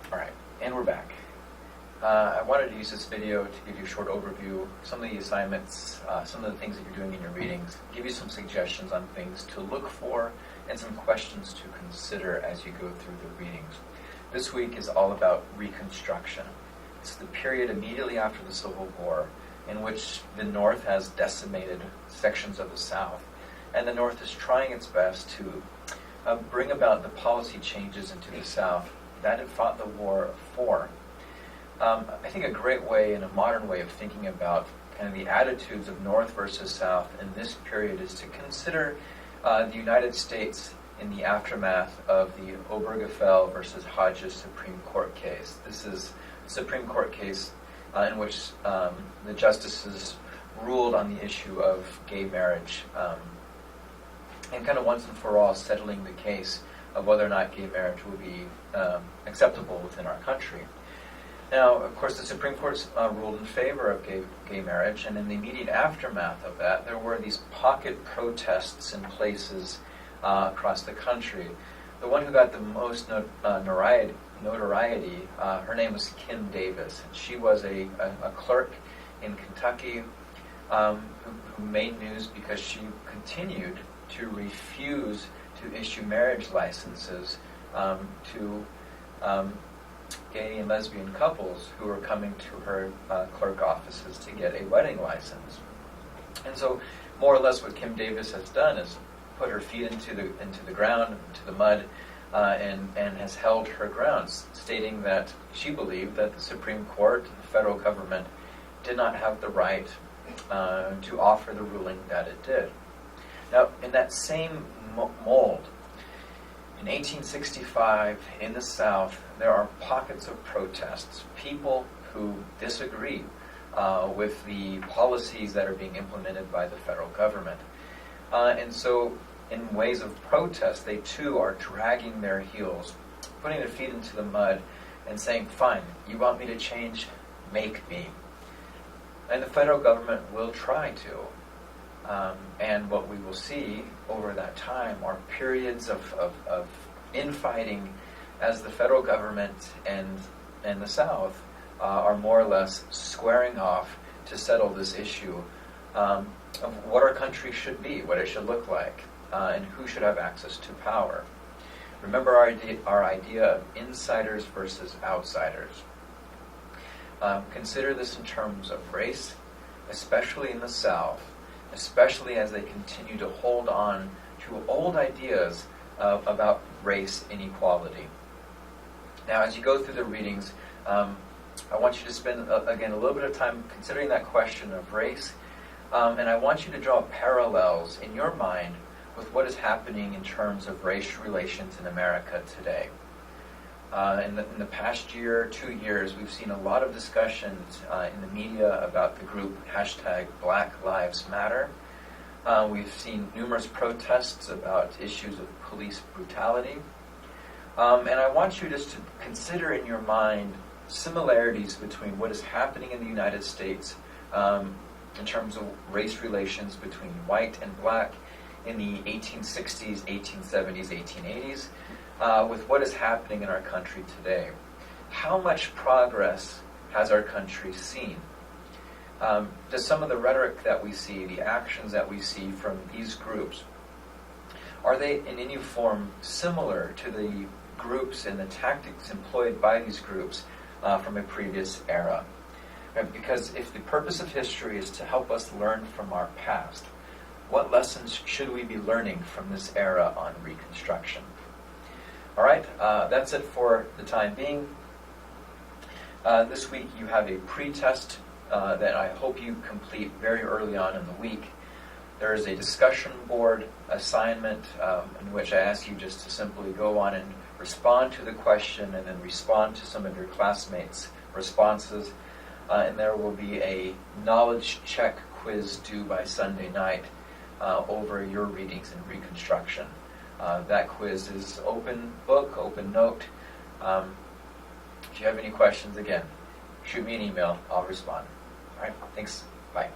All right, and we're back. I wanted to use this video to give you a short overview, some of the assignments, some of the things that you're doing in your readings, give you some suggestions on things to look for, and some questions to consider as you go through the readings. This week is all about Reconstruction. It's the period immediately after the Civil War in which the North has decimated sections of the South, and the North is trying its best to bring about the policy changes into the South that it fought the war for. I think a great way and a modern way of thinking about kind of the attitudes of North versus South in this period is to consider the United States in the aftermath of the Obergefell versus Hodges Supreme Court case. This is a Supreme Court case in which the justices ruled on the issue of gay marriage and kind of once and for all settling the case of whether or not gay marriage would be acceptable within our country. Now, of course, the Supreme Court ruled in favor of gay marriage, and in the immediate aftermath of that, there were these pocket protests in places across the country. The one who got the most notoriety, her name was Kim Davis, and she was a clerk in Kentucky who made news because she continued to refuse to issue marriage licenses to gay and lesbian couples who were coming to her clerk offices to get a wedding license. And so more or less what Kim Davis has done is put her feet into the ground, into the mud, and has held her grounds, stating that she believed that the Supreme Court and the federal government did not have the right to offer the ruling that it did. Now, in that same mold, in 1865, in the South, there are pockets of protests, people who disagree with the policies that are being implemented by the federal government. And so, in ways of protest, they too are dragging their heels, putting their feet into the mud, and saying, fine, you want me to change? Make me. And the federal government will try to. And what we will see over that time are periods of infighting as the federal government and the South are more or less squaring off to settle this issue of what our country should be, what it should look like, and who should have access to power. Remember our idea of insiders versus outsiders. Consider this in terms of race, especially in the South, especially as they continue to hold on to old ideas about race inequality. Now, as you go through the readings, I want you to spend, again, a little bit of time considering that question of race, and I want you to draw parallels in your mind with what is happening in terms of race relations in America today. In the past year, 2 years, we've seen a lot of discussions in the media about the group #BlackLivesMatter. We've seen numerous protests about issues of police brutality. And I want you just to consider in your mind similarities between what is happening in the United States in terms of race relations between white and black in the 1860s, 1870s, 1880s, with what is happening in our country today. How much progress has our country seen? Does some of the rhetoric that we see, the actions that we see from these groups, are they in any form similar to the groups and the tactics employed by these groups from a previous era? Because if the purpose of history is to help us learn from our past, what lessons should we be learning from this era on Reconstruction? All right, that's it for the time being. This week you have a pre-test that I hope you complete very early on in the week. There is a discussion board assignment in which I ask you just to simply go on and respond to the question and then respond to some of your classmates' responses. And there will be a knowledge check quiz due by Sunday night over your readings in Reconstruction. That quiz is open book, open note. If you have any questions, again, shoot me an email. I'll respond. All right, thanks. Bye.